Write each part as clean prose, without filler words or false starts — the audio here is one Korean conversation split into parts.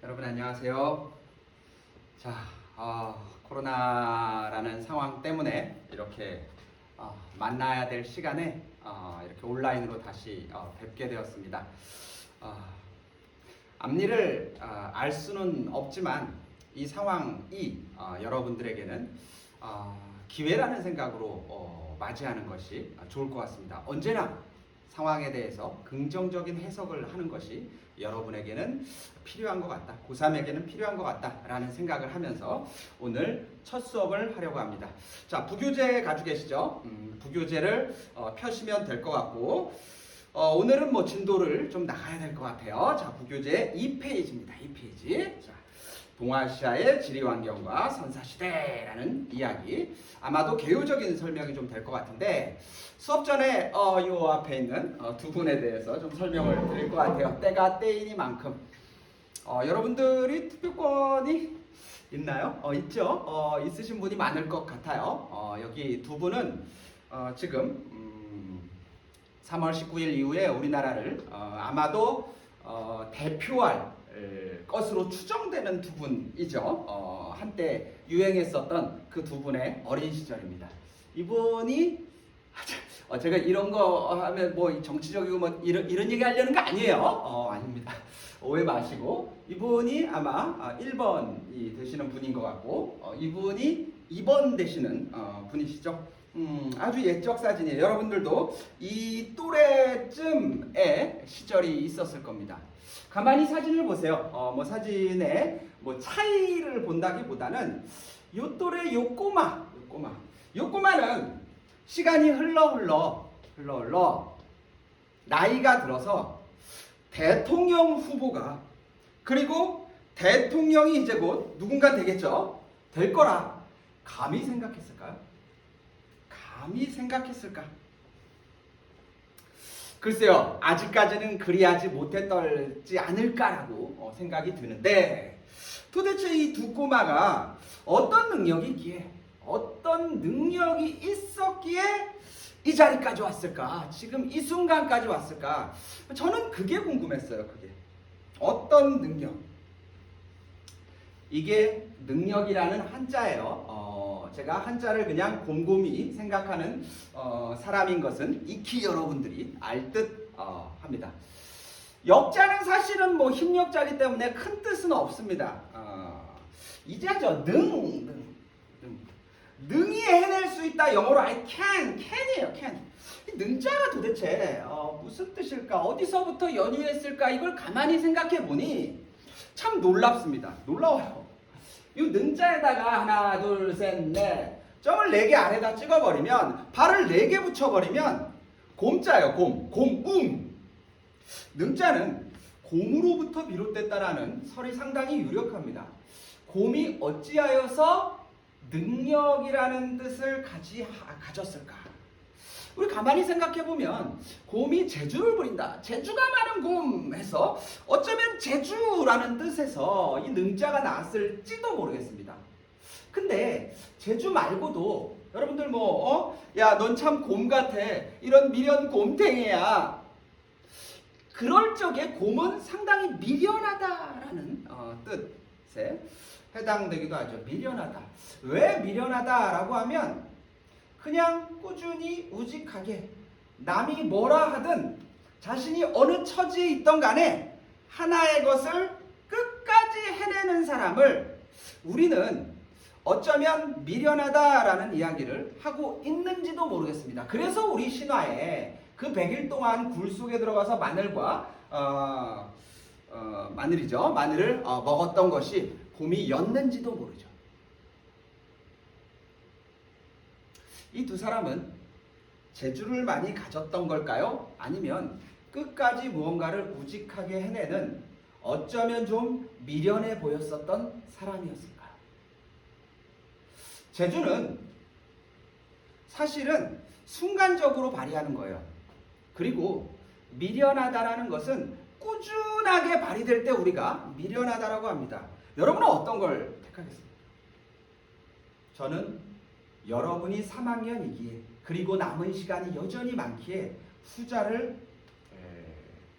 여러분 안녕하세요. 자, 코로나라는 상황 때문에 이렇게 만나야 될 시간에 이렇게 온라인으로 다시 뵙게 되었습니다. 앞일을 알 수는 없지만 이 상황이 여러분들에게는 기회라는 생각으로 맞이하는 것이 좋을 것 같습니다. 언제나 상황에 대해서 긍정적인 해석을 하는 것이 여러분에게는 필요한 것 같다. 고3에게는 필요한 것 같다라는 생각을 하면서 오늘 첫 수업을 하려고 합니다. 자, 부교재 가지고 계시죠? 부교재를 펴시면 될 것 같고 오늘은 뭐 진도를 좀 나가야 될 것 같아요. 자, 부교재 2페이지입니다. 2페이지. 자, 동아시아의 지리환경과 선사시대라는 이야기. 아마도 개요적인 설명이 좀 될 것 같은데 수업 전에 요 앞에 있는 두 분에 대해서 좀 설명을 드릴 것 같아요. 때가 때이니만큼 여러분들이 투표권이 있나요? 있죠? 있으신 분이 많을 것 같아요. 여기 두 분은 지금 3월 19일 이후에 우리나라를 아마도 대표할 것으로 추정되는 두 분이죠. 한때 유행했었던 그 두 분의 어린 시절입니다. 이분이 제가 이런 거 하면 뭐 정치적이고 뭐 이런 얘기 하려는 거 아니에요. 아닙니다. 오해 마시고 이분이 아마 1번이 되시는 분인 것 같고 이분이 2번 되시는 분이시죠. 아주 옛적 사진이에요. 여러분들도 이 또래쯤의 시절이 있었을 겁니다. 가만히 사진을 보세요. 뭐 사진에 뭐 차이를 본다기보다는 요 또래 요 꼬마는 시간이 흘러 나이가 들어서 대통령 후보가 그리고 대통령이 이제 곧 누군가 되겠죠. 될 거라 감히 생각했을까요? 감히 생각했을까? 글쎄요, 아직까지는 그리하지 못했지 않을까라고 생각이 드는데 도대체 이 두 꼬마가 어떤 능력이 있었기에 이 자리까지 왔을까? 지금 이 순간까지 왔을까? 저는 그게 궁금했어요. 그게 어떤 능력? 이게 능력이라는 한자예요. 제가 한자를 그냥 곰곰이 생각하는 사람인 것은 익히 여러분들이 알 듯 합니다. 역자는 사실은 뭐 힘력자이기 때문에 큰 뜻은 없습니다. 이자죠. 능히 해낼 수 있다. 영어로 I can이에요. can. 이 능자가 도대체 무슨 뜻일까? 어디서부터 연유했을까? 이걸 가만히 생각해 보니 참 놀랍습니다. 놀라워요. 이 능자에다가 하나, 둘, 셋, 넷 점을 4개 아래다 찍어버리면 발을 4개 붙여버리면 곰자예요. 곰. 능자는 곰으로부터 비롯됐다라는 설이 상당히 유력합니다. 곰이 어찌하여서 능력이라는 뜻을 가졌을까? 우리 가만히 생각해보면 곰이 재주를 부린다. 재주가 많은 곰 해서 어쩌면 재주라는 뜻에서 이 능자가 나왔을지도 모르겠습니다. 근데 재주 말고도 여러분들 야, 넌 참 곰 같아. 이런 미련 곰탱이야. 그럴 적에 곰은 상당히 미련하다라는 뜻에 해당되기도 하죠. 미련하다. 왜 미련하다라고 하면 그냥 꾸준히 우직하게 남이 뭐라 하든 자신이 어느 처지에 있던 간에 하나의 것을 끝까지 해내는 사람을 우리는 어쩌면 미련하다라는 이야기를 하고 있는지도 모르겠습니다. 그래서 우리 신화에 그 100일 동안 굴 속에 들어가서 마늘과 마늘을 먹었던 것이 곰이었는지도 모르죠. 이 두 사람은 재주를 많이 가졌던 걸까요? 아니면 끝까지 무언가를 우직하게 해내는 어쩌면 좀 미련해 보였었던 사람이었을까요? 재주는 사실은 순간적으로 발휘하는 거예요. 그리고 미련하다라는 것은 꾸준하게 발휘될 때 우리가 미련하다라고 합니다. 여러분은 어떤 걸 택하겠습니까? 저는 여러분이 3학년이기에 그리고 남은 시간이 여전히 많기에 후자를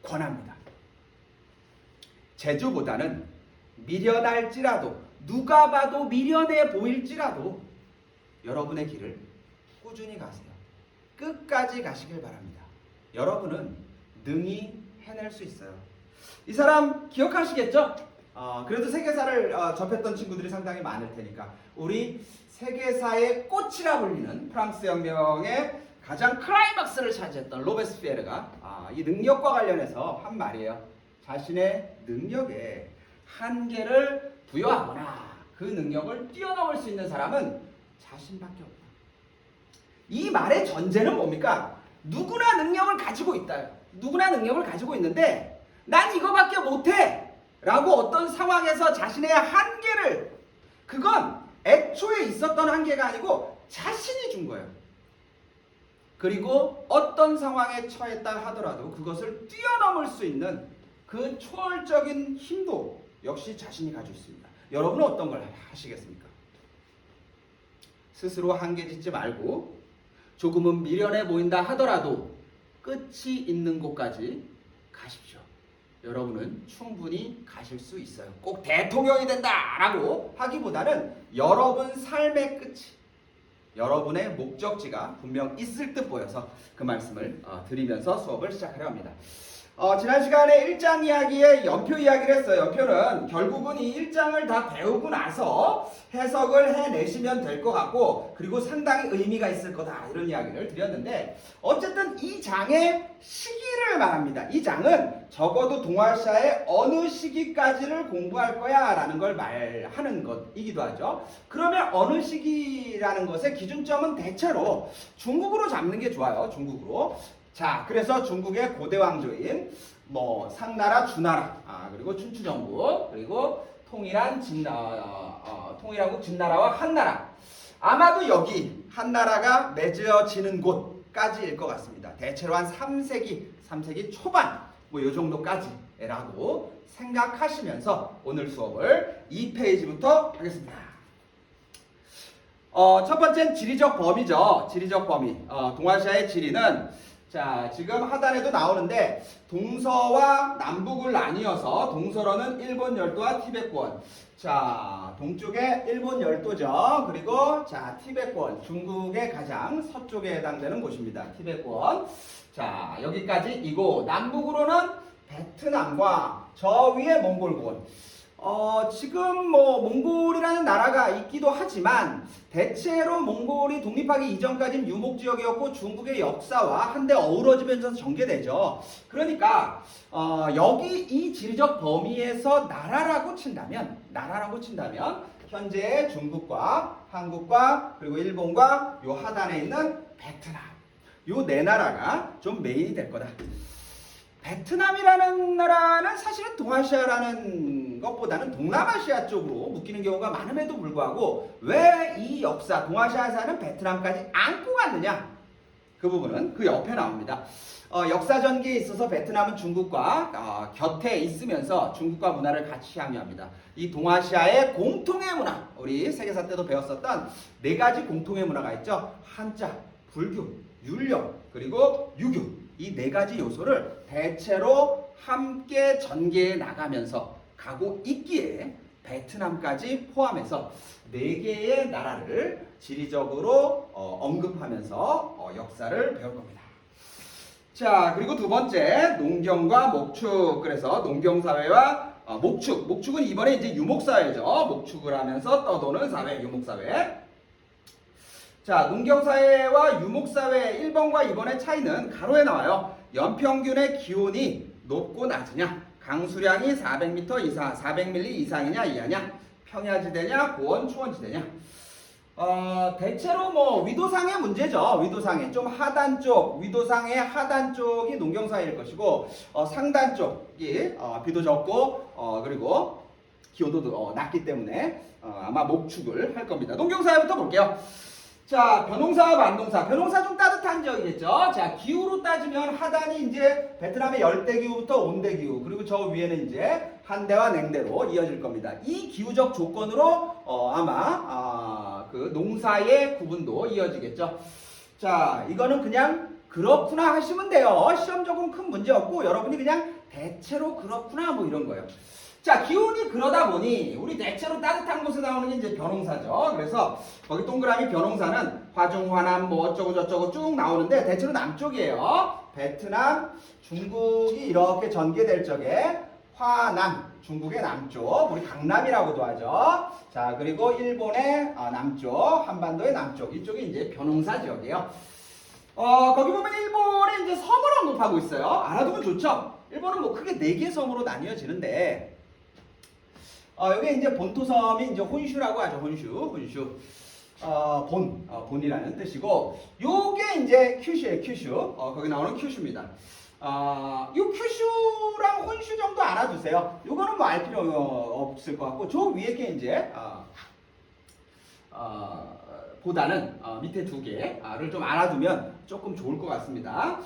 권합니다. 재주보다는 미련할지라도, 누가 봐도 미련해 보일지라도 여러분의 길을 꾸준히 가세요. 끝까지 가시길 바랍니다. 여러분은 능히 해낼 수 있어요. 이 사람 기억하시겠죠? 그래도 세계사를 접했던 친구들이 상당히 많을 테니까 우리 세계사의 꽃이라 불리는 프랑스 혁명의 가장 클라이막스를 차지했던 로베스피에르가 이 능력과 관련해서 한 말이에요. 자신의 능력에 한계를 부여하거나 그 능력을 뛰어넘을 수 있는 사람은 자신밖에 없다. 이 말의 전제는 뭡니까? 누구나 능력을 가지고 있다. 누구나 능력을 가지고 있는데 난 이거밖에 못해 라고 어떤 상황에서 자신의 한계를, 그건 애초에 있었던 한계가 아니고 자신이 준 거예요. 그리고 어떤 상황에 처했다 하더라도 그것을 뛰어넘을 수 있는 그 초월적인 힘도 역시 자신이 가지고 있습니다. 여러분은 어떤 걸 하시겠습니까? 스스로 한계 짓지 말고 조금은 미련해 보인다 하더라도 끝이 있는 곳까지 가십시오. 여러분은 충분히 가실 수 있어요. 꼭 대통령이 된다라고 하기보다는 여러분 삶의 끝이, 여러분의 목적지가 분명 있을 듯 보여서 그 말씀을 드리면서 수업을 시작하려 합니다. 지난 시간에 1장 이야기에 연표 이야기를 했어요. 연표는 결국은 이 1장을 다 배우고 나서 해석을 해내시면 될 것 같고, 그리고 상당히 의미가 있을 거다, 이런 이야기를 드렸는데, 어쨌든 이 장의 시기를 말합니다. 이 장은 적어도 동아시아의 어느 시기까지를 공부할 거야 라는 걸 말하는 것이기도 하죠. 그러면 어느 시기라는 것의 기준점은 대체로 중국으로 잡는 게 좋아요. 중국으로. 자, 그래서 중국의 고대 왕조인 상나라, 주나라, 그리고 춘추전국, 그리고 통일한국 진나라와 한나라. 아마도 여기 한나라가 맺어지는 곳까지일 것 같습니다. 대체로 한 3세기 초반 이 정도까지라고 생각하시면서 오늘 수업을 2페이지부터 하겠습니다. 첫 번째는 지리적 범위죠. 지리적 범위. 동아시아의 지리는, 자, 지금 하단에도 나오는데 동서와 남북을 나뉘어서 동서로는 일본 열도와 티베트권. 자, 동쪽에 일본 열도죠. 그리고 자, 티베트권, 중국의 가장 서쪽에 해당되는 곳입니다. 티베트권. 자, 여기까지 이고, 남북으로는 베트남과 저 위에 몽골권. 지금 몽골이라는 나라가 있기도 하지만 대체로 몽골이 독립하기 이전까지는 유목지역이었고 중국의 역사와 한데 어우러지면서 전개되죠. 그러니까 여기 이 지리적 범위에서 나라라고 친다면 현재 중국과 한국과 그리고 일본과 요 하단에 있는 베트남, 요 네 나라가 좀 메인이 될 거다. 베트남이라는 나라는 사실은 동아시아라는 것보다는 동남아시아 쪽으로 묶이는 경우가 많음에도 불구하고 왜 이 역사, 동아시아에서는 베트남까지 안고 갔느냐? 그 부분은 그 옆에 나옵니다. 역사 전기에 있어서 베트남은 중국과 곁에 있으면서 중국과 문화를 같이 향유합니다. 이 동아시아의 공통의 문화, 우리 세계사 때도 배웠었던 네 가지 공통의 문화가 있죠. 한자, 불교, 율령, 그리고 유교. 이 네 가지 요소를 대체로 함께 전개해 나가면서 가고 있기에 베트남까지 포함해서 네 개의 나라를 지리적으로 언급하면서 역사를 배울 겁니다. 자, 그리고 두 번째, 농경과 목축. 그래서 농경사회와 목축은 이번에 이제 유목사회죠. 목축을 하면서 떠도는 사회, 유목사회. 자, 농경사회와 유목사회 1번과 2번의 차이는 가로에 나와요. 연평균의 기온이 높고 낮으냐, 강수량이 400m 이상, 400mm 이상이냐 이하냐, 평야지대냐 고원 초원지대냐. 대체로 위도상의 문제죠. 위도상의 좀 하단 쪽, 위도상의 하단 쪽이 농경사회일 것이고 상단 쪽이 비도 적고 그리고 기온도 낮기 때문에 아마 목축을 할 겁니다. 농경사회부터 볼게요. 자, 벼농사와 만농사. 벼농사 좀 따뜻한 지역이겠죠. 자, 기후로 따지면 하단이 이제 베트남의 열대기후부터 온대기후, 그리고 저 위에는 이제 한대와 냉대로 이어질 겁니다. 이 기후적 조건으로 아마 그 농사의 구분도 이어지겠죠. 자, 이거는 그냥 그렇구나 하시면 돼요. 시험적으로는 큰 문제 없고 여러분이 그냥 대체로 그렇구나 이런 거예요. 자, 기온이 그러다 보니 우리 대체로 따뜻한 곳에 나오는 게 이제 벼농사죠. 그래서 거기 동그라미 벼농사는 화중, 화남, 뭐 어쩌고 저쩌고 쭉 나오는데 대체로 남쪽이에요. 베트남, 중국이 이렇게 전개될 적에 화남, 중국의 남쪽, 우리 강남이라고도 하죠. 자, 그리고 일본의 남쪽, 한반도의 남쪽, 이쪽이 이제 벼농사 지역이에요. 거기 보면 일본이 이제 섬을 언급하고 있어요. 알아두면 좋죠? 일본은 뭐 크게 4개 섬으로 나뉘어지는데, 여기 이제 본토섬이 이제 혼슈라고 하죠. 혼슈. 본이라는 뜻이고, 요게 이제 큐슈예요, 큐슈. 거기 나오는 큐슈입니다. 요 큐슈랑 혼슈 정도 알아두세요. 요거는 뭐 알 필요 없을 것 같고, 저 위에 게 이제, 보다는 밑에 2개를 좀 알아두면 조금 좋을 것 같습니다.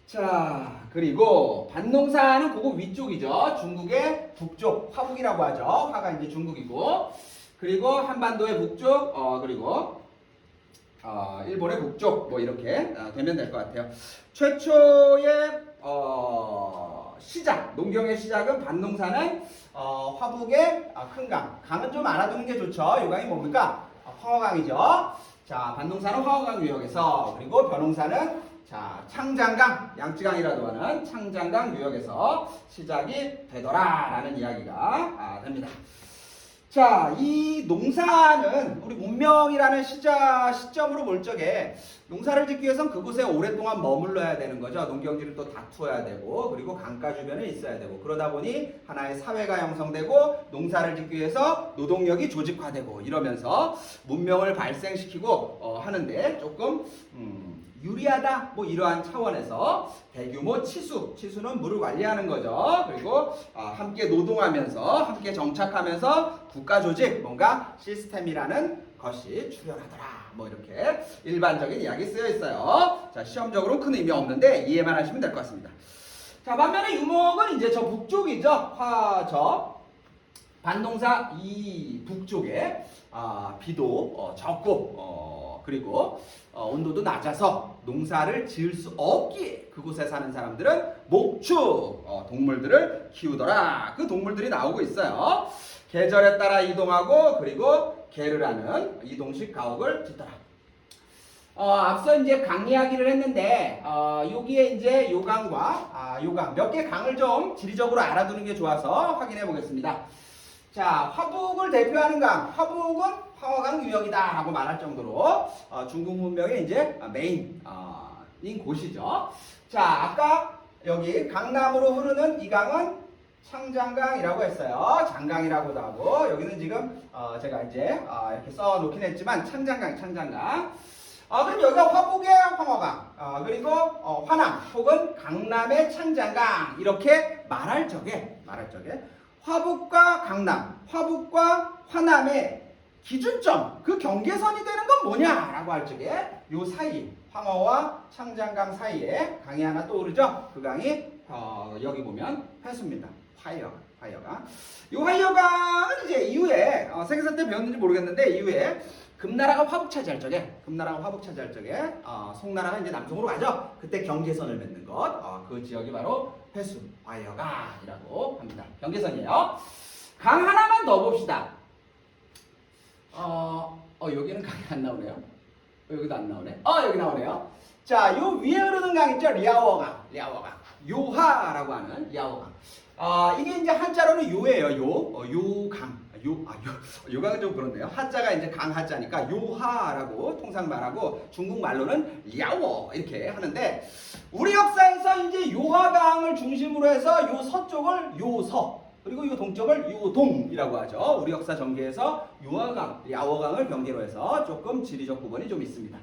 자, 그리고 밭농사는 그거 위쪽이죠. 중국의 북쪽, 화북이라고 하죠. 화가 이제 중국이고, 그리고 한반도의 북쪽, 그리고 일본의 북쪽, 뭐 이렇게 되면 될 것 같아요. 최초의 시작, 농경의 시작은 밭농사는 화북의 큰 강, 강은 좀 알아두는 게 좋죠. 이 강이 뭡니까? 황허강이죠. 자, 밭농사는 황허강 유역에서, 그리고 벼농사는 자, 창장강, 양쯔강이라도 하는 창장강 유역에서 시작이 되더라라는 이야기가 됩니다. 자, 이 농사는 우리 문명이라는 시점으로 볼 적에 농사를 짓기 위해서는 그곳에 오랫동안 머물러야 되는 거죠. 농경지를 또 다투어야 되고, 그리고 강가 주변에 있어야 되고, 그러다 보니 하나의 사회가 형성되고, 농사를 짓기 위해서 노동력이 조직화되고, 이러면서 문명을 발생시키고 하는데 조금 유리하다, 뭐 이러한 차원에서 대규모 치수는 물을 관리하는 거죠. 그리고 함께 노동하면서, 함께 정착하면서 국가 조직, 뭔가 시스템이라는 것이 출현하더라. 뭐 이렇게 일반적인 이야기 쓰여 있어요. 자, 시험적으로는 큰 의미 없는데 이해만 하시면 될 것 같습니다. 자, 반면에 유목은 이제 저 북쪽이죠. 밭농사 이 북쪽에 비도 적고, 그리고 온도도 낮아서 농사를 지을 수 없기에 그곳에 사는 사람들은 목축 동물들을 키우더라. 그 동물들이 나오고 있어요. 계절에 따라 이동하고, 그리고 게르라는 이동식 가옥을 짓더라. 앞서 이제 강 이야기를 했는데, 여기에 이제 요강과 요강 몇 개 강을 좀 지리적으로 알아두는 게 좋아서 확인해 보겠습니다. 자, 화북을 대표하는 강, 화북은 황허강 유역이다 라고 말할 정도로 중국 문명의 이제 메인인 곳이죠. 자, 아까 여기 강남으로 흐르는 이 강은 창장강이라고 했어요. 장강이라고도 하고, 여기는 지금 제가 이제 이렇게 써놓긴 했지만 창장강. 그럼 여기가 화북의 황허강, 그리고 화남 혹은 강남의 창장강, 이렇게 말할 적에 화북과 강남, 화북과 화남의 기준점, 그 경계선이 되는 건 뭐냐라고 할 적에 요 사이, 황허와 창장강 사이에 강이 하나 떠오르죠. 그 강이 여기 보면 회수입니다. 화이어강. 이 화이어강은 이제 이후에 생사 때 배웠는지 모르겠는데, 이후에 금나라가 화북 차지할 적에 송나라가 이제 남쪽으로 가죠. 그때 경계선을 맺는 것, 그 지역이 바로 회수, 화이어강이라고 합니다. 경계선이에요. 강 하나만 더 봅시다. 여기는 강이 안 나오네요. 여기도 안 나오네. 여기 나오네요. 자, 요 위에 흐르는 강 있죠? 리아워강. 요하라고 하는 리아워강. 이게 이제 한자로는 요예요. 요강. 요강은 좀 그렇네요. 한자가 이제 강 한자니까 요하라고 통상 말하고, 중국 말로는 리아워 이렇게 하는데, 우리 역사에서 이제 요하강을 중심으로 해서 요 서쪽을 요서, 그리고 이 동쪽을 요동이라고 하죠. 우리 역사 전개에서 요하강, 리아워강을 경계로 해서 조금 지리적 구분이 좀 있습니다.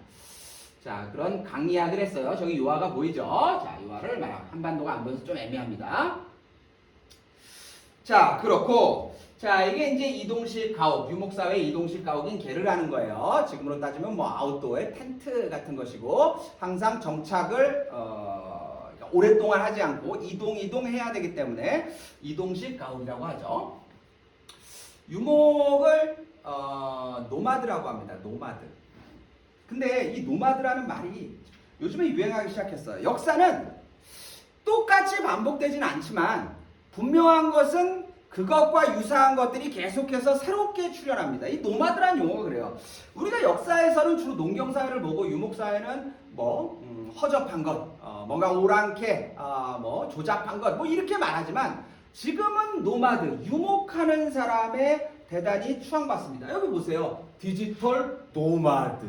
자, 그런 강 이야기를 했어요. 저기 요하가 보이죠? 자, 요하를 한반도가 안 보여서 좀 애매합니다. 자, 그렇고, 자, 이게 이제 이동식 가옥, 유목사회 이동식 가옥인 게르라는 거예요. 지금으로 따지면 뭐 아웃도어의 텐트 같은 것이고, 항상 정착을 오랫동안 하지 않고 이동해야 되기 때문에 이동식 가옥이라고 하죠. 유목을 노마드라고 합니다. 노마드. 근데 이 노마드라는 말이 요즘에 유행하기 시작했어요. 역사는 똑같이 반복되지는 않지만 분명한 것은 그것과 유사한 것들이 계속해서 새롭게 출현합니다. 이 노마드란 용어가 그래요. 우리가 역사에서는 주로 농경사회를 보고 유목사회는 뭐 허접한 것, 뭔가 오랑캐, 뭐 조잡한 것, 뭐 이렇게 말하지만 지금은 노마드, 유목하는 사람에 대단히 추앙받습니다. 여기 보세요. 디지털 노마드.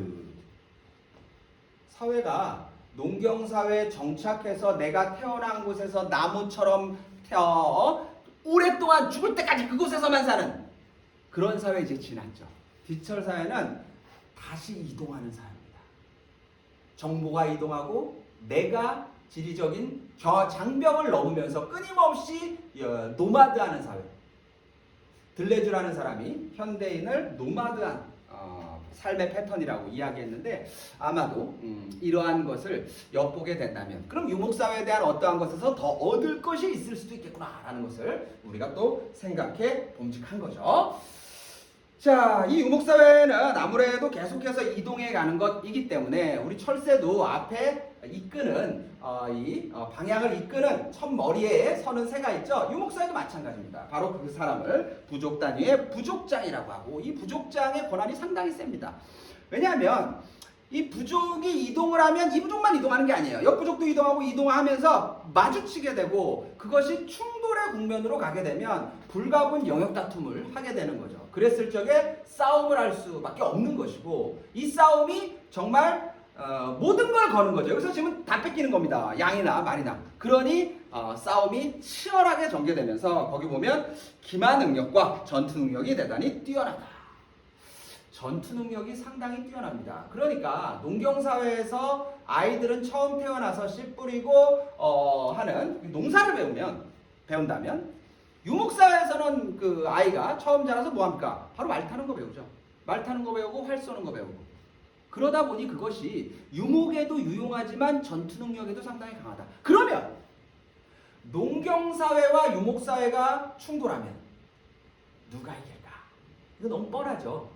사회가 농경사회에 정착해서 내가 태어난 곳에서 나무처럼 오랫동안 죽을 때까지 그곳에서만 사는 그런 사회 이제 지났죠. 디지털 사회는 다시 이동하는 사회입니다. 정보가 이동하고 내가 지리적인 장벽을 넘으면서 끊임없이 노마드하는 사회. 들레주라는 사람이 현대인을 노마드한 삶의 패턴이라고 이야기했는데 아마도 이러한 것을 엿보게 된다면 그럼 유목사회에 대한 어떠한 것에서 더 얻을 것이 있을 수도 있겠구나라는 것을 우리가 또 생각해 봄직한 거죠. 자, 이 유목사회는 아무래도 계속해서 이동해 가는 것이기 때문에 우리 철새도 앞에 이끄는 방향을 이끄는 첫머리에 서는 새가 있죠. 유목사회도 마찬가지입니다. 바로 그 사람을 부족 단위의 부족장이라고 하고 이 부족장의 권한이 상당히 셉니다. 왜냐하면 이 부족이 이동을 하면 이 부족만 이동하는 게 아니에요. 옆 부족도 이동하고 이동하면서 마주치게 되고 그것이 충돌의 국면으로 가게 되면 불가분 영역 다툼을 하게 되는 거죠. 그랬을 적에 싸움을 할 수밖에 없는 것이고 이 싸움이 정말 모든 걸 거는 거죠. 여기서 지금 다 뺏기는 겁니다. 양이나 말이나. 그러니 싸움이 치열하게 전개되면서 거기 보면 기마 능력과 전투 능력이 대단히 뛰어나다. 전투 능력이 상당히 뛰어납니다. 그러니까 농경사회에서 아이들은 처음 태어나서 씨 뿌리고 하는 농사를 배운다면 유목사회에서는 그 아이가 처음 자라서 뭐합니까? 바로 말 타는 거 배우죠. 말 타는 거 배우고 활 쏘는 거 배우고. 그러다 보니 그것이 유목에도 유용하지만 전투 능력에도 상당히 강하다. 그러면 농경사회와 유목사회가 충돌하면 누가 이길까? 이거 너무 뻔하죠.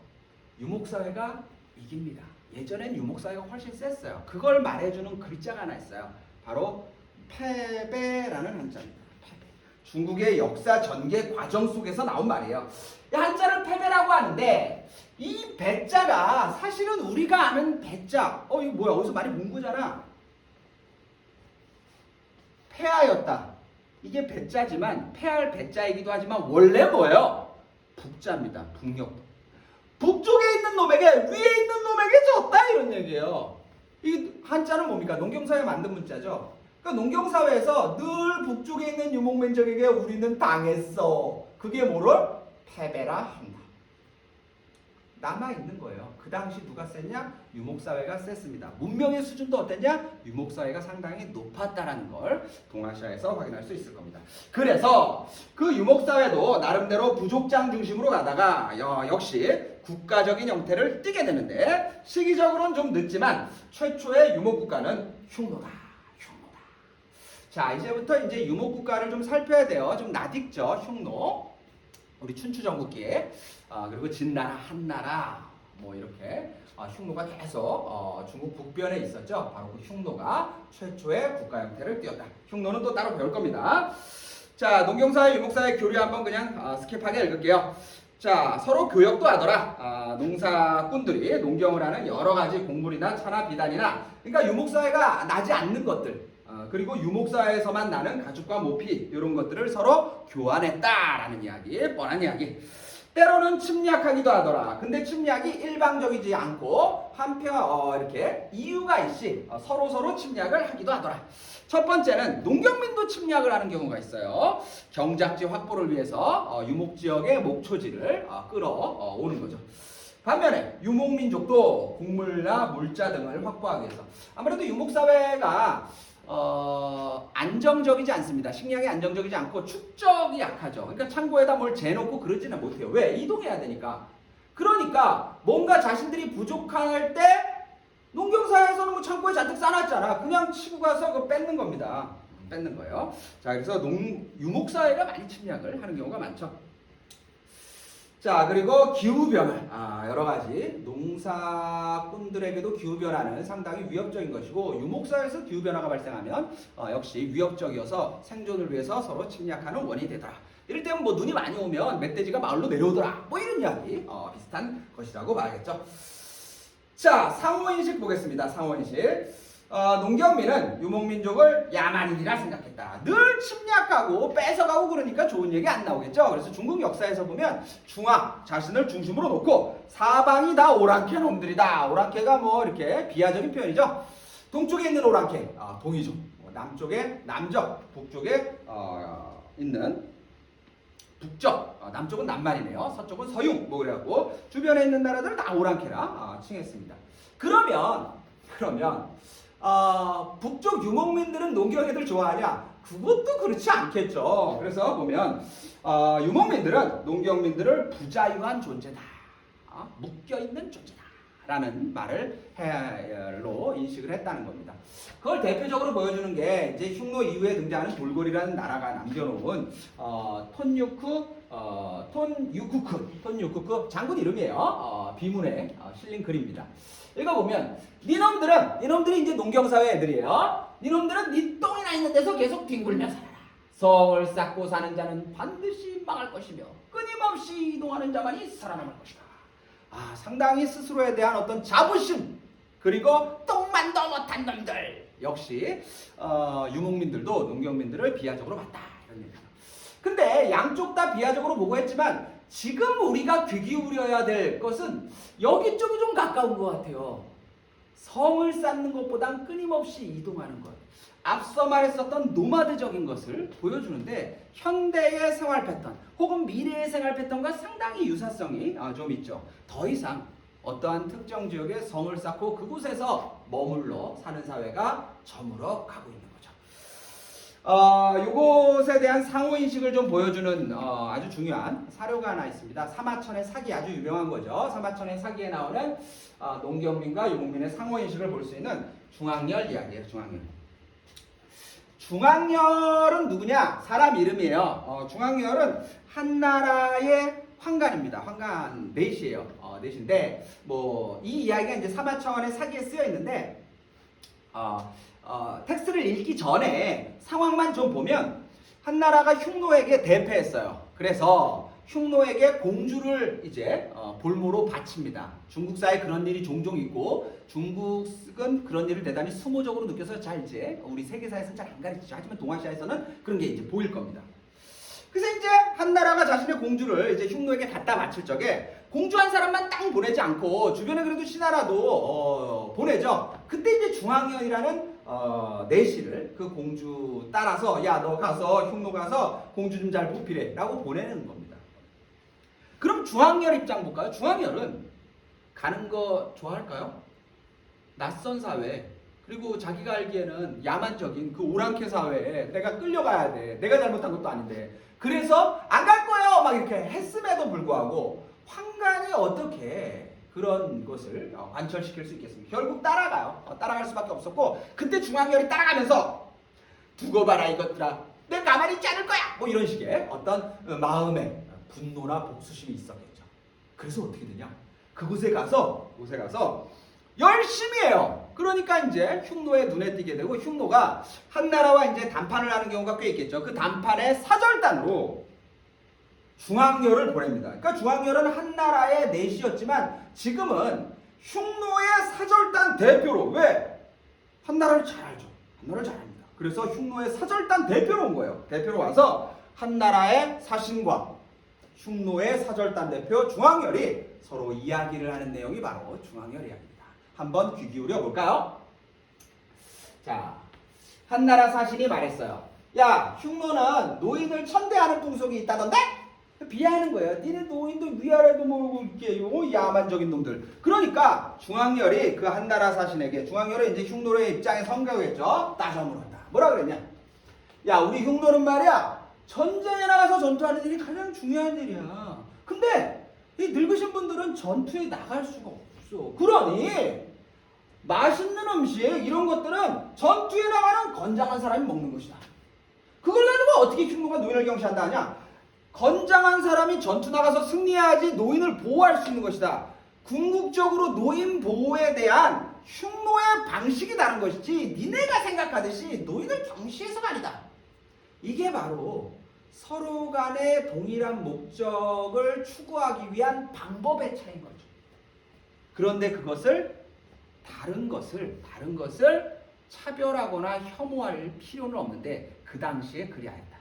유목사회가 이깁니다. 예전엔 유목사회가 훨씬 셌어요. 그걸 말해주는 글자가 하나 있어요. 바로 패배라는 한자입니다. 패배. 중국의 역사 전개 과정 속에서 나온 말이에요. 이 한자를 패배라고 하는데 이 배자가 사실은 우리가 아는 배자. 이거 뭐야? 어디서 많이 본 거잖아. 폐하였다. 이게 배자지만 패할 배자이기도 하지만 원래 뭐예요? 북자입니다. 북녘. 북쪽에 있는 놈에게 위에 있는 놈에게 졌다 이런 얘기예요. 이 한자는 뭡니까? 농경사회 만든 문자죠. 그러니까 농경사회에서 늘 북쪽에 있는 유목민족에게 우리는 당했어. 그게 뭐를? 패배라 한다. 남아있는 거예요. 그 당시 누가 셌냐? 유목사회가 셌습니다. 문명의 수준도 어땠냐? 유목사회가 상당히 높았다는 걸 동아시아에서 확인할 수 있을 겁니다. 그래서 그 유목사회도 나름대로 부족장 중심으로 가다가 역시 국가적인 형태를 띠게 되는데 시기적으로는 좀 늦지만 최초의 유목국가는 흉노다. 자, 이제부터 이제 유목국가를 좀 살펴야 돼요. 좀 낯익죠. 흉노. 우리 춘추전국기에 그리고 진나라, 한나라 뭐 이렇게 흉노가 계속 중국 북변에 있었죠. 바로 그 흉노가 최초의 국가 형태를 띄었다. 흉노는 또 따로 배울 겁니다. 자, 농경사회, 유목사회 교류 한번 그냥 스킵하게 읽을게요. 자, 서로 교역도 하더라. 농사꾼들이 농경을 하는 여러 가지 곡물이나 차나 비단이나 그러니까 유목사회가 나지 않는 것들 그리고 유목사회에서만 나는 가죽과 모피 이런 것들을 서로 교환했다라는 이야기, 뻔한 이야기. 때로는 침략하기도 하더라. 근데 침략이 일방적이지 않고 한편 이렇게 이유가 있이 서로 침략을 하기도 하더라. 첫 번째는 농경민도 침략을 하는 경우가 있어요. 경작지 확보를 위해서 유목지역의 목초지를 끌어오는 거죠. 반면에 유목민족도 곡물이나 물자 등을 확보하기 위해서 아무래도 유목사회가 안정적이지 않습니다. 식량이 안정적이지 않고 축적이 약하죠. 그러니까 창고에다 뭘 재놓고 그러지는 못해요. 왜? 이동해야 되니까. 그러니까 뭔가 자신들이 부족할 때 농경사회에서는 뭐 창고에 잔뜩 싸놨잖아. 그냥 치고 가서 그거 뺏는 겁니다. 뺏는 거예요. 자, 그래서 유목사회가 많이 침략을 하는 경우가 많죠. 자, 그리고 기후변화. 여러 가지 농사꾼들에게도 기후변화는 상당히 위협적인 것이고, 유목사에서 기후변화가 발생하면 역시 위협적이어서 생존을 위해서 서로 침략하는 원인이 되더라. 이럴 때는 뭐 눈이 많이 오면 멧돼지가 마을로 내려오더라. 뭐 이런 이야기 비슷한 것이라고 말하겠죠. 자, 상호인식 보겠습니다. 상호인식. 농경민은 유목민족을 야만인이라 생각했다. 늘 침략하고 뺏어가고 그러니까 좋은 얘기 안 나오겠죠. 그래서 중국 역사에서 보면 중앙 자신을 중심으로 놓고 사방이 다 오랑캐 놈들이다. 오랑캐가 뭐 이렇게 비하적인 표현이죠. 동쪽에 있는 오랑캐 동이족, 남쪽에 남적, 북쪽에 있는 북적, 남쪽은 남만이네요. 서쪽은 서융, 뭐 그래갖고 주변에 있는 나라들 다 오랑캐라 칭했습니다. 그러면 북쪽 유목민들은 농경애들 좋아하냐? 그것도 그렇지 않겠죠. 그래서 보면 유목민들은 농경민들을 부자유한 존재다, 묶여있는 존재다 라는 말로 인식을 했다는 겁니다. 그걸 대표적으로 보여주는 게 이제 흉노 이후에 등장하는 돌고리라는 나라가 남겨놓은 톤유쿠크 장군 이름이에요. 비문에 실린 글입니다. 읽어보면 니놈들이 이제 농경사회 애들이에요. 니놈들은 니 똥이나 있는 데서 계속 뒹굴며 살아라. 성을 쌓고 사는 자는 반드시 망할 것이며 끊임없이 이동하는 자만이 살아남을 것이다. 상당히 스스로에 대한 어떤 자부심, 그리고 똥만도 못한 놈들. 역시 유목민들도 농경민들을 비하적으로 봤다, 이런 얘기죠. 근데 양쪽 다 비하적으로 보고 했지만 지금 우리가 귀 기울여야 될 것은 여기 쪽이 좀 가까운 것 같아요. 성을 쌓는 것보단 끊임없이 이동하는 것. 앞서 말했었던 노마드적인 것을 보여주는데 현대의 생활 패턴 혹은 미래의 생활 패턴과 상당히 유사성이 좀 있죠. 더 이상 어떠한 특정 지역에 성을 쌓고 그곳에서 머물러 사는 사회가 저물어 가고 있는 거죠. 이것에 대한 상호인식을 좀 보여주는 아주 중요한 사료가 하나 있습니다. 사마천의 사기, 아주 유명한 거죠. 사마천의 사기에 나오는 농경민과 유목민의 상호인식을 볼 수 있는 중앙열 이야기예요. 중앙열은 누구냐? 사람 이름이에요. 중앙열은 한 나라의 황관입니다. 황관 넷이에요. 넷인데 뭐 이 이야기가 이제 사마천의 사기에 쓰여 있는데 텍스트를 읽기 전에 상황만 좀 보면 한 나라가 흉노에게 대패했어요. 그래서 흉노에게 공주를 이제 볼모로 바칩니다. 중국사에 그런 일이 종종 있고 중국은 그런 일을 대단히 수모적으로 느껴서 잘 이제 우리 세계사에서는 잘 안 가르치죠. 하지만 동아시아에서는 그런 게 이제 보일 겁니다. 그래서 이제 한 나라가 자신의 공주를 이제 흉노에게 갖다 바칠 적에 공주 한 사람만 딱 보내지 않고 주변에 그래도 신하라도 보내죠. 그때 이제 중앙연이라는 내시를 그 공주 따라서 야 너 가서 흉노 가서 공주 좀 잘 보필해 라고 보내는 겁니다. 그럼 중앙열 입장 볼까요? 중앙열은 가는 거 좋아할까요? 낯선 사회, 그리고 자기가 알기에는 야만적인 그 오랑캐 사회에 내가 끌려가야 돼. 내가 잘못한 것도 아닌데. 그래서 안 갈 거예요 막 이렇게 했음에도 불구하고 황관이 어떻게 그런 것을 관철시킬 수 있겠습니까? 결국 따라가요. 따라갈 수밖에 없었고 그때 중앙열이 따라가면서 두고 봐라 이것들아. 내가 가만히 있지 않을 거야. 뭐 이런 식의 어떤 마음의 분노나 복수심이 있었겠죠. 그래서 어떻게 되냐? 그곳에 가서 열심히 해요. 그러니까 이제 흉노의 눈에 띄게 되고 흉노가 한 나라와 이제 담판을 하는 경우가 꽤 있겠죠. 그 담판의 사절단으로 중앙열을 보냅니다. 그러니까 중앙열은 한 나라의 내시였지만 지금은 흉노의 사절단 대표로 왜? 한 나라를 잘 알죠. 한 나라를 잘 압니다. 그래서 흉노의 사절단 대표로 온 거예요. 대표로 와서 한 나라의 사신과 흉노의 사절단 대표 중앙열이 서로 이야기를 하는 내용이 바로 중앙열 이야기입니다. 한번 귀 기울여 볼까요? 자, 한 나라 사신이 말했어요. 야, 흉노는 노인을 천대하는 풍속이 있다던데? 비하하는 거예요. 니네 노인들 위아래도 모르고 있게요. 야만적인 놈들. 그러니까 중앙열이 그 한 나라 사신에게, 중앙열은 이제 흉노의 입장에 성격했죠. 따져 물었다. 뭐라 그랬냐? 야, 우리 흉노는 말이야. 전쟁에 나가서 전투하는 일이 가장 중요한 일이야. 근데 이 늙으신 분들은 전투에 나갈 수가 없어. 그러니 맛있는 음식 이런 것들은 전투에 나가는 건장한 사람이 먹는 것이다. 그걸 가지고 어떻게 흉노가 노인을 경시한다 하냐? 건장한 사람이 전투 나가서 승리해야지 노인을 보호할 수 있는 것이다. 궁극적으로 노인 보호에 대한 흉노의 방식이 다른 것이지 니네가 생각하듯이 노인을 경시해서가 아니다. 이게 바로 서로 간의 동일한 목적을 추구하기 위한 방법의 차이인 거죠. 그런데 그것을 다른 것을 차별하거나 혐오할 필요는 없는데 그 당시에 그리 아니다.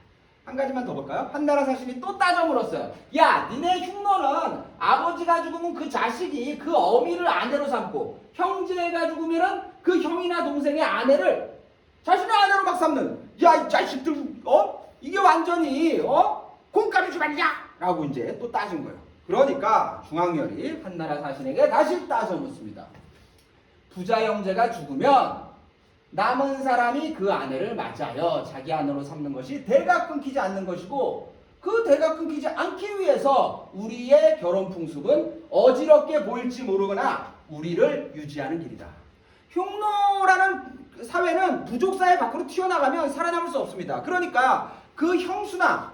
한 가지만 더 볼까요? 한나라 사신이 또 따져 물었어요. 야, 니네 흉노는 아버지가 죽으면 그 자식이 그 어미를 아내로 삼고 형제가 죽으면은 그 형이나 동생의 아내를 자신의 아내로 막 삼는. 야, 이 자식들, 이게 완전히 콩가루 집안이야! 라고 이제 또 따진 거예요. 그러니까 중앙열이 한나라 사신에게 다시 따져 묻습니다. 부자 형제가 죽으면 남은 사람이 그 아내를 맞이하여 자기 아내로 삼는 것이 대가 끊기지 않는 것이고, 그 대가 끊기지 않기 위해서 우리의 결혼 풍습은 어지럽게 보일지 모르거나 우리를 유지하는 길이다. 흉노라는 사회는 부족사회 밖으로 튀어나가면 살아남을 수 없습니다. 그러니까 그 형수나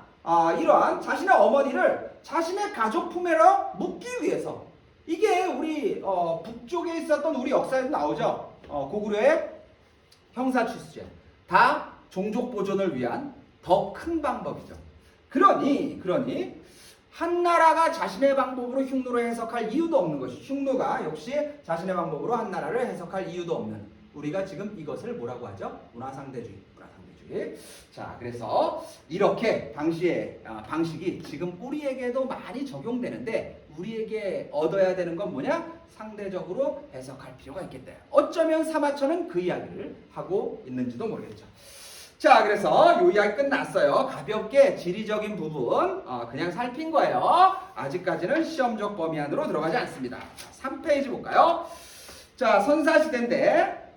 이러한 자신의 어머니를 자신의 가족 품에로 묻기 위해서, 이게 우리 북쪽에 있었던 우리 역사에도 나오죠. 고구려의 형사취수제, 다 종족 보존을 위한 더 큰 방법이죠. 그러니 한나라가 자신의 방법으로 흉노를 해석할 이유도 없는 것이, 흉노가 역시 자신의 방법으로 한나라를 해석할 이유도 없는, 우리가 지금 이것을 뭐라고 하죠? 문화상대주의. 자, 그래서 이렇게 당시의 방식이 지금 우리에게도 많이 적용되는데, 우리에게 얻어야 되는 건 뭐냐? 상대적으로 해석할 필요가 있겠다. 어쩌면 사마천은 그 이야기를 하고 있는지도 모르겠죠. 자, 그래서 이 이야기 끝났어요. 가볍게 지리적인 부분 그냥 살핀 거예요. 아직까지는 시험적 범위 안으로 들어가지 않습니다. 자, 3페이지 볼까요? 자, 선사시대인데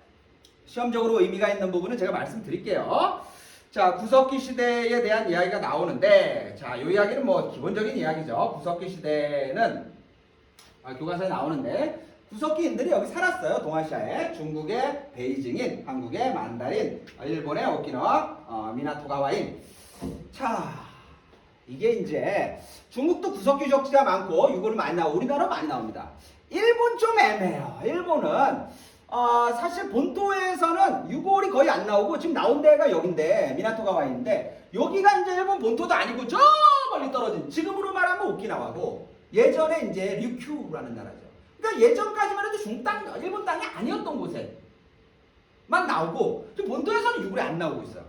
시험적으로 의미가 있는 부분은 제가 말씀드릴게요. 자, 구석기 시대에 대한 이야기가 나오는데, 자, 이 이야기는 뭐 기본적인 이야기죠. 구석기 시대는 교과서에 나오는데, 구석기인들이 여기 살았어요. 동아시아에. 중국의 베이징인, 한국의 만다린, 일본의 오키나와, 미나토가와인. 자, 이게 이제 중국도 구석기 유적지가 많고 유골이 많이 나오고 우리나라 많이 나옵니다. 일본 좀 애매해요. 일본은 사실 본토에서는 유골이 거의 안 나오고 지금 나온 데가 여긴데, 미나토가와인인데, 여기가 이제 일본 본토도 아니고 저 멀리 떨어진, 지금으로 말하면 오키나와고, 예전에 이제 류큐라는 나라죠. 그러니까 예전까지만 해도 중국 땅, 일본 땅이 아니었던 곳에만 나오고, 지금 본토에서는 유골이 안 나오고 있어요.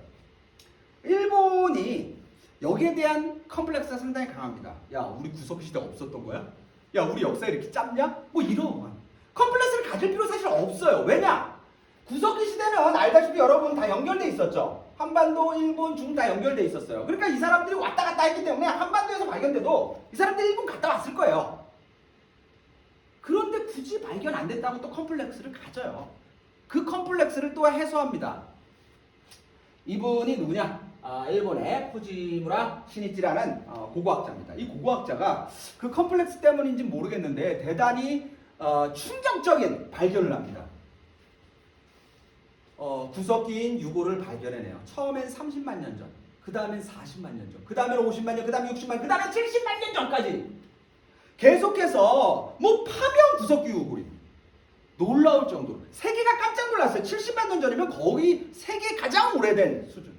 일본이 여기에 대한 컴플렉스가 상당히 강합니다. 야, 우리 구석기 시대 없었던 거야? 야, 우리 역사 이렇게 짧냐? 뭐 이런 컴플렉스를 가질 필요 사실 없어요. 왜냐? 구석기 시대는 알다시피 여러분 다 연결돼 있었죠. 한반도, 일본, 중국 다 연결돼 있었어요. 그러니까 이 사람들이 왔다 갔다 했기 때문에 한반도에서 발견돼도 이 사람들이 일본 갔다 왔을 거예요. 그런데 굳이 발견 안 됐다고 또 컴플렉스를 가져요. 그 컴플렉스를 또 해소합니다. 이분이 누구냐? 일본의 후지무라 시니치라는 고고학자입니다. 이 고고학자가 그 컴플렉스 때문인지 모르겠는데 대단히 충격적인 발견을 합니다. 구석기인 유골을 발견해내요. 처음엔 30만 년 전, 그 다음엔 40만 년 전, 그 다음엔 50만 년, 그 다음에 60만 년, 그 다음에 70만 년 전까지 계속해서 뭐 파면 구석기 유골이 놀라울 정도로 세계가 깜짝 놀랐어요. 70만 년 전이면 거의 세계 가장 오래된 수준.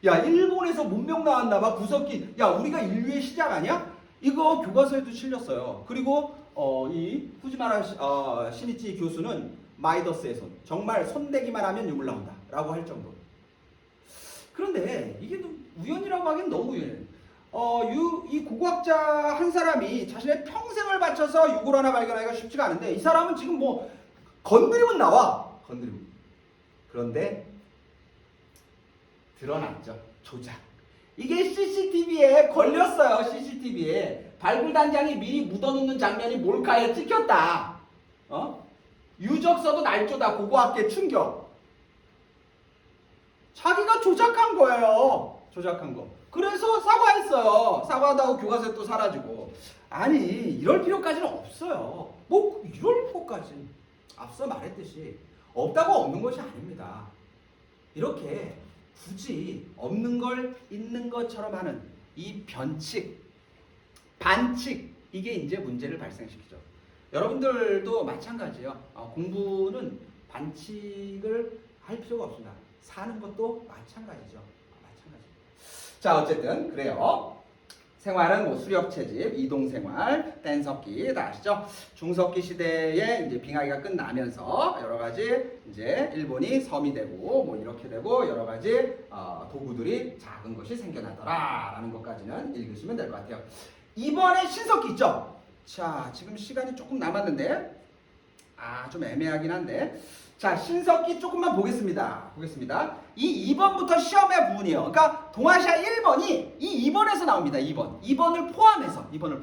야, 일본에서 문명 나왔나봐. 구석기. 야, 우리가 인류의 시작 아니야? 이거 교과서에도 실렸어요. 그리고 이 후지마라 시니치 교수는 마이더스의 손, 정말 손대기만 하면 유물 나온다 라고 할 정도로. 그런데 이게 우연이라고 하기엔 너무 우연해요. 이 고고학자 한 사람이 자신의 평생을 바쳐서 유골 하나 발견하기가 쉽지가 않은데, 이 사람은 지금 뭐 건드리면 나와. 건드리면. 그런데 드러났죠. 조작. 이게 CCTV에 걸렸어요. CCTV에 발굴 단장이 미리 묻어놓는 장면이 몰카에 찍혔다. 유적서도 날조다. 고고학계 충격. 자기가 조작한 거예요. 조작한 거. 그래서 사과했어요. 사과하다고 교과서에 또 사라지고. 아니, 이럴 필요까지는 없어요. 뭐 이럴 것까지. 앞서 말했듯이 없다고 없는 것이 아닙니다. 이렇게 굳이 없는 걸 있는 것처럼 하는 이 변칙, 반칙 이게 이제 문제를 발생시키죠. 여러분들도 마찬가지예요. 공부는 반칙을 할 필요가 없습니다. 사는 것도 마찬가지죠. 마찬가지. 자, 어쨌든 그래요. 생활은 뭐 수렵 채집, 이동 생활, 뗀석기 다 아시죠? 중석기 시대에 이제 빙하기가 끝나면서 여러 가지 이제 일본이 섬이 되고 뭐 이렇게 되고 여러 가지 도구들이 작은 것이 생겨나더라라는 것까지는 읽으시면 될 것 같아요. 이번에 신석기 있죠? 자, 지금 시간이 조금 남았는데 좀 애매하긴 한데 자, 신석기 조금만 보겠습니다. 이 2번부터 시험의 부분이에요. 그러니까 동아시아 1번이 이 2번에서 나옵니다. 2번을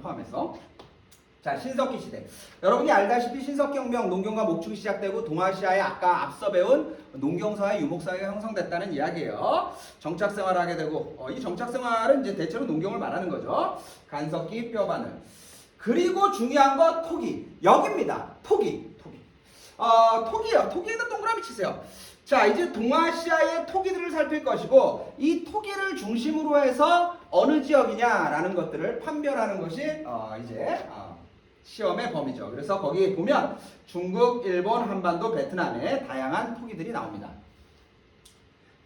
포함해서. 자, 신석기 시대. 여러분이 알다시피 신석기혁명, 농경과 목축이 시작되고 동아시아에 아까 앞서 배운 농경사회, 유목사회가 형성됐다는 이야기예요. 정착생활을 하게 되고 이 정착생활은 이제 대체로 농경을 말하는 거죠. 간석기, 뼈바늘. 그리고 중요한 거 토기. 여기입니다. 토기예요. 토기에다 동그라미 치세요. 자, 이제 동아시아의 토기들을 살필 것이고 이 토기를 중심으로 해서 어느 지역이냐라는 것들을 판별하는 것이 이제 시험의 범위죠. 그래서 거기 보면 중국, 일본, 한반도, 베트남의 다양한 토기들이 나옵니다.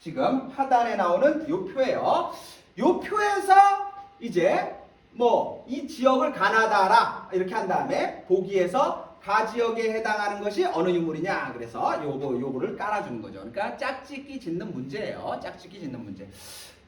지금 하단에 나오는 요 표예요. 요 표에서 이제 뭐 이 지역을 가나다라 이렇게 한 다음에 보기에서 가 지역에 해당하는 것이 어느 유물이냐. 그래서 요거를 깔아주는 거죠. 그러니까 짝짓기 짓는 문제예요. 짝짓기 짓는 문제.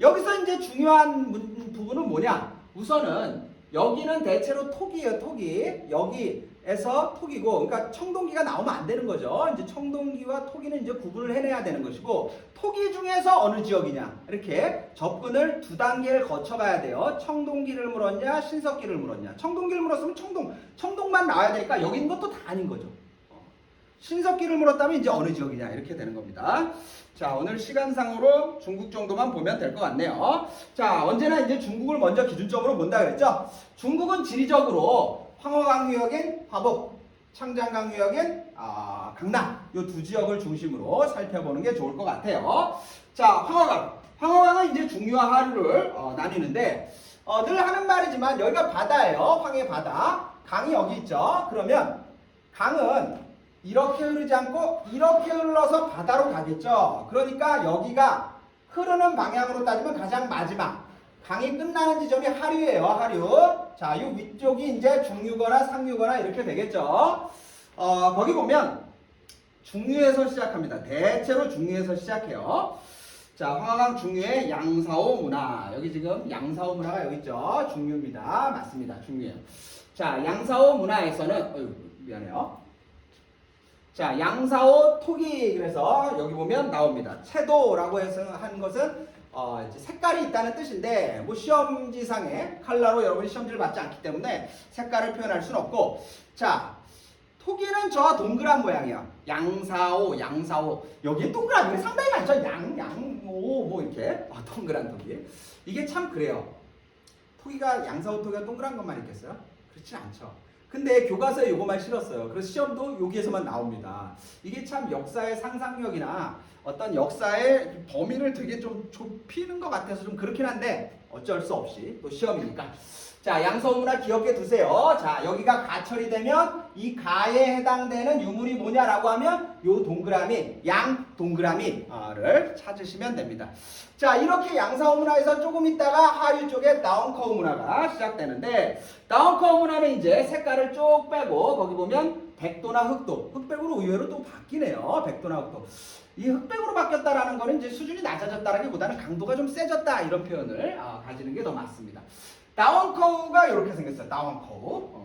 여기서 이제 중요한 부분은 뭐냐? 우선은 여기는 대체로 토기예요. 토기. 여기에서 토기고, 그러니까 청동기가 나오면 안 되는 거죠. 이제 청동기와 토기는 이제 구분을 해내야 되는 것이고, 토기 중에서 어느 지역이냐. 이렇게 접근을 두 단계를 거쳐가야 돼요. 청동기를 물었냐, 신석기를 물었냐. 청동기를 물었으면 청동만 나와야 되니까 여기 있는 것도 다 아닌 거죠. 신석기를 물었다면 이제 어느 지역이냐 이렇게 되는 겁니다. 자, 오늘 시간상으로 중국 정도만 보면 될 것 같네요. 자, 언제나 이제 중국을 먼저 기준점으로 본다 그랬죠? 중국은 지리적으로 황허강유역인 화북, 창장강유역인 강남 이 두 지역을 중심으로 살펴보는 게 좋을 것 같아요. 자, 황허강은 이제 중유와 하류를 나뉘는데 늘 하는 말이지만 여기가 바다예요. 황해 바다. 강이 여기 있죠. 그러면 강은 이렇게 흐르지 않고 이렇게 흘러서 바다로 가겠죠. 그러니까 여기가 흐르는 방향으로 따지면 가장 마지막 강이 끝나는 지점이 하류예요. 하류. 자, 이 위쪽이 이제 중유거나 상유거나 이렇게 되겠죠. 거기 보면 중유에서 시작합니다. 대체로 중유에서 시작해요. 자, 황하강 중유의 양사오 문화. 여기 지금 양사오 문화가 여기 있죠. 중유입니다. 맞습니다. 중유예요. 자, 양사오 문화에서는 미안해요. 자, 양사오 토기. 그래서 여기 보면 나옵니다. 채도라고 해서 한 것은 이제 색깔이 있다는 뜻인데 뭐 시험지상에 컬러로 여러분이 시험지를 받지 않기 때문에 색깔을 표현할 수는 없고, 자, 토기는 저 동그란 모양이에요. 양사오. 여기에 동그란 게 상당히 많죠. 양오 뭐 이렇게 동그란 토기. 이게 참 그래요. 토기가 양사오 토기가 동그란 것만 있겠어요? 그렇지 않죠. 근데 교과서에 요거만 실었어요. 그래서 시험도 여기에서만 나옵니다. 이게 참 역사의 상상력이나 어떤 역사의 범위를 되게 좀 좁히는 것 같아서 좀 그렇긴 한데 어쩔 수 없이 또 시험이니까. 자, 양서문화 기억해 두세요. 자, 여기가 가철이 되면 이 가에 해당되는 유물이 뭐냐라고 하면 요 동그라미, 양 동그라미를 찾으시면 됩니다. 자, 이렇게 양사오문화에서 조금 있다가 하류 쪽에 나온커우 문화가 시작되는데, 나온커우 문화는 이제 색깔을 쭉 빼고 거기 보면 백도나 흑도, 흑백으로 의외로 또 바뀌네요. 백도나 흑도. 이 흑백으로 바뀌었다라는 거는 이제 수준이 낮아졌다라기보다는 강도가 좀 세졌다 이런 표현을 가지는 게 더 맞습니다. 나원커우가 이렇게 생겼어요. 나원커우.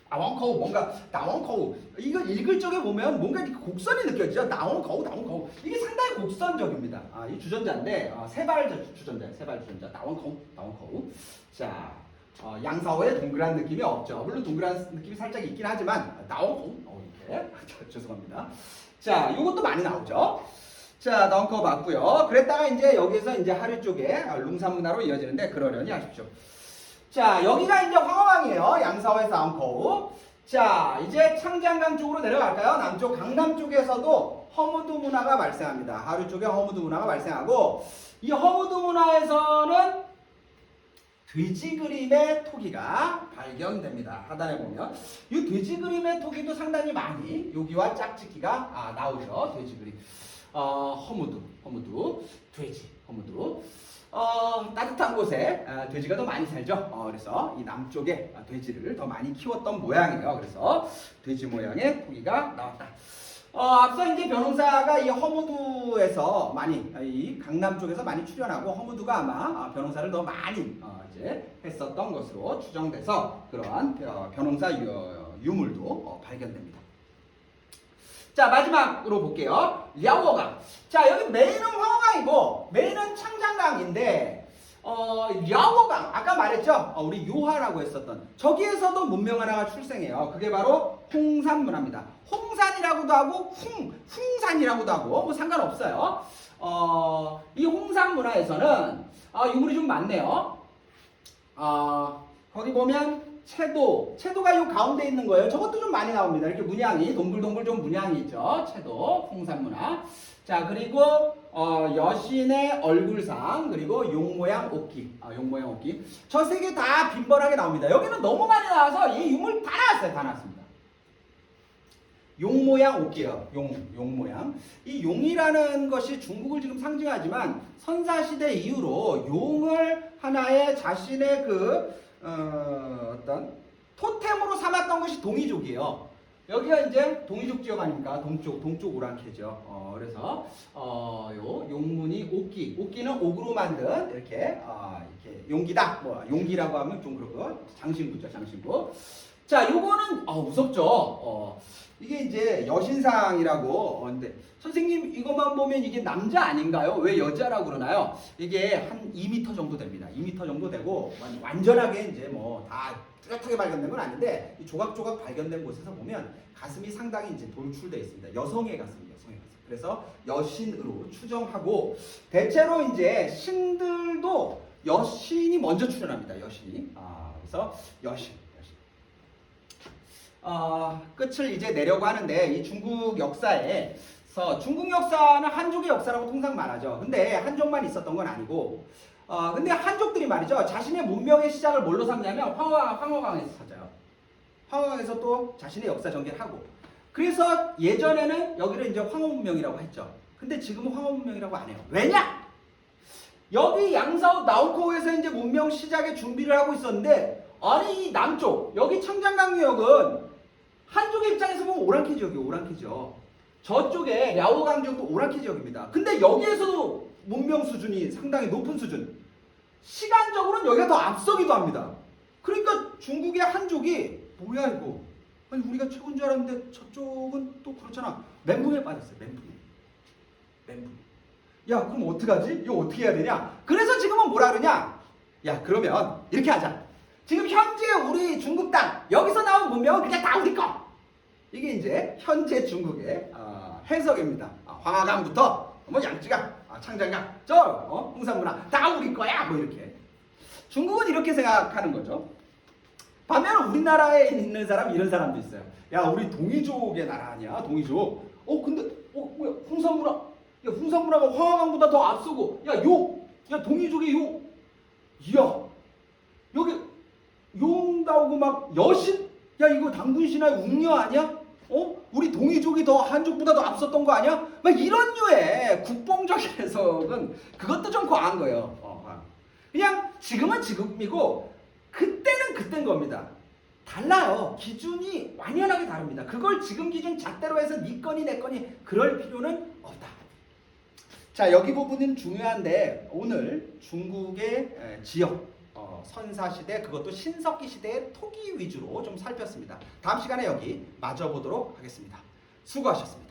나원커우 뭔가 나원커우 이거 읽을 적에 보면 뭔가 이렇게 곡선이 느껴지죠. 나원커우 이게 상당히 곡선적입니다. 이 주전자인데 세발 주전자 나원커우. 자, 양사오의 동그란 느낌이 없죠. 물론 동그란 느낌이 살짝 있긴 하지만 나원커우 이렇게 죄송합니다. 자, 이것도 많이 나오죠. 자, 나온커우 맞고요. 그랬다가 이제 여기서 이제 하류 쪽에 룽산 문화로 이어지는데 그러려니 하십시오. 자, 여기가 이제 황허강이에요. 양사오의 나온커우. 자, 이제 창장강 쪽으로 내려갈까요? 남쪽 강남 쪽에서도 허무드 문화가 발생합니다. 하류 쪽에 허무드 문화가 발생하고, 이 허무드 문화에서는 돼지 그림의 토기가 발견됩니다. 하단에 보면 이 돼지 그림의 토기도 상당히 많이 여기와 짝짓기가 나오죠. 돼지 그림. 허무두, 돼지, 허무두. 따뜻한 곳에 돼지가 더 많이 살죠. 그래서 이 남쪽에 돼지를 더 많이 키웠던 모양이에요. 그래서 돼지 모양의 토기가 나왔다. 앞서 이제 변호사가 이 허무두에서 많이 이 강남 쪽에서 많이 출연하고 허무두가 아마 변호사를 더 많이 이제 했었던 것으로 추정돼서 그러한 변호사 유물도 발견됩니다. 자, 마지막으로 볼게요. 랴오강. 자, 여기 메인은 황허강이고 메인은 창장강인데 랴오강 아까 말했죠. 우리 요하라고 했었던 저기에서도 문명 하나가 출생해요. 그게 바로 홍산문화입니다. 홍산이라고도 하고 흥산이라고도 하고 뭐 상관없어요. 이 홍산문화에서는 유물이 좀 많네요. 거기 보면 채도가 요 가운데 있는 거예요. 저것도 좀 많이 나옵니다. 이렇게 문양이 동글동글 좀 문양이 있죠. 채도, 홍산문화. 자, 그리고 여신의 얼굴상, 그리고 용모양 옷기. 용모양 옷기. 저 세 개 다 빈번하게 나옵니다. 여기는 너무 많이 나와서 이 유물 다 나왔어요. 다 나왔습니다. 용모양 옷기요. 용모양. 이 용이라는 것이 중국을 지금 상징하지만 선사시대 이후로 용을 하나의 자신의 어떤 토템으로 삼았던 것이 동이족이에요. 여기가 이제 동이족 지역 아닙니까? 동쪽 오랑캐죠. 그래서 요 용문이 옷기는 옥으로 만든 이렇게 용기다. 뭐 용기라고 하면 좀 그렇고 장신구죠, 장신구. 자, 요거는 무섭죠. 이게 이제 여신상이라고. 근데 선생님 이것만 보면 이게 남자 아닌가요? 왜 여자라고 그러나요? 이게 한 2m 정도 됩니다. 2m 정도 되고 완전하게 이제 뭐 다 뚜렷하게 발견된 건 아닌데 이 조각조각 발견된 곳에서 보면 가슴이 상당히 이제 돌출되어 있습니다. 여성의 가슴. 그래서 여신으로 추정하고 대체로 이제 신들도 여신이 먼저 출연합니다. 여신이. 그래서 여신. 끝을 이제 내려고 하는데 이 중국 역사에서 중국 역사는 한족의 역사라고 통상 말하죠. 근데 한족만 있었던 건 아니고 근데 한족들이 말이죠. 자신의 문명의 시작을 뭘로 삼냐면 황허강에서 찾아요. 황허강에서 또 자신의 역사 전개를 하고 그래서 예전에는 여기를 이제 황허문명이라고 했죠. 근데 지금은 황허문명이라고 안 해요. 왜냐? 여기 양사우 나우코우에서 이제 문명 시작의 준비를 하고 있었는데 아니 이 남쪽 여기 청장강유역은 한족의 입장에서 보면 오랑캐 지역이에요. 오랑캐죠. 저쪽에 랴오강 지역도 오랑캐 지역입니다. 근데 여기에서도 문명 수준이 상당히 높은 수준. 시간적으로는 여기가 더 앞서기도 합니다. 그러니까 중국의 한족이 뭐야 이거. 아니 우리가 최고인 줄 알았는데 저쪽은 또 그렇잖아. 멘붕에 빠졌어요. 멘붕. 야 그럼 어떡하지? 이거 어떻게 해야 되냐? 그래서 지금은 뭐라 그러냐? 야 그러면 이렇게 하자. 지금 현재 우리 중국 땅 여기서 나온 문명은 그냥 다 우리 거. 이게 이제 현재 중국의 해석입니다. 황하강부터 뭐 양쯔강, 창장강, 홍산문화 다 우리 거야. 뭐 이렇게. 중국은 이렇게 생각하는 거죠. 반면 우리나라에 있는 사람 이런 사람도 있어요. 야 우리 동이족의 나라 아니야? 동이족. 근데 뭐야 홍산문화. 야 홍산문화가 황하강보다 더 앞서고. 야 동이족의 요. 이야 여기 용 나오고 막 여신? 야 이거 당군신화의 웅녀 아니야? 우리 동이족이 더 한족보다 더 앞섰던 거 아니야? 막 이런 류의 국뽕적인 해석은 그것도 좀 과한 거예요. 그냥 지금은 지금이고 그때는 그때인 겁니다. 달라요. 기준이 완연하게 다릅니다. 그걸 지금 기준 잣대로 해서 네 거니 내 거니 그럴 필요는 없다. 자 여기 부분은 중요한데 오늘 중국의 지역 선사시대 그것도 신석기 시대의 토기 위주로 좀 살폈습니다. 다음 시간에 여기 마저 보도록 하겠습니다. 수고하셨습니다.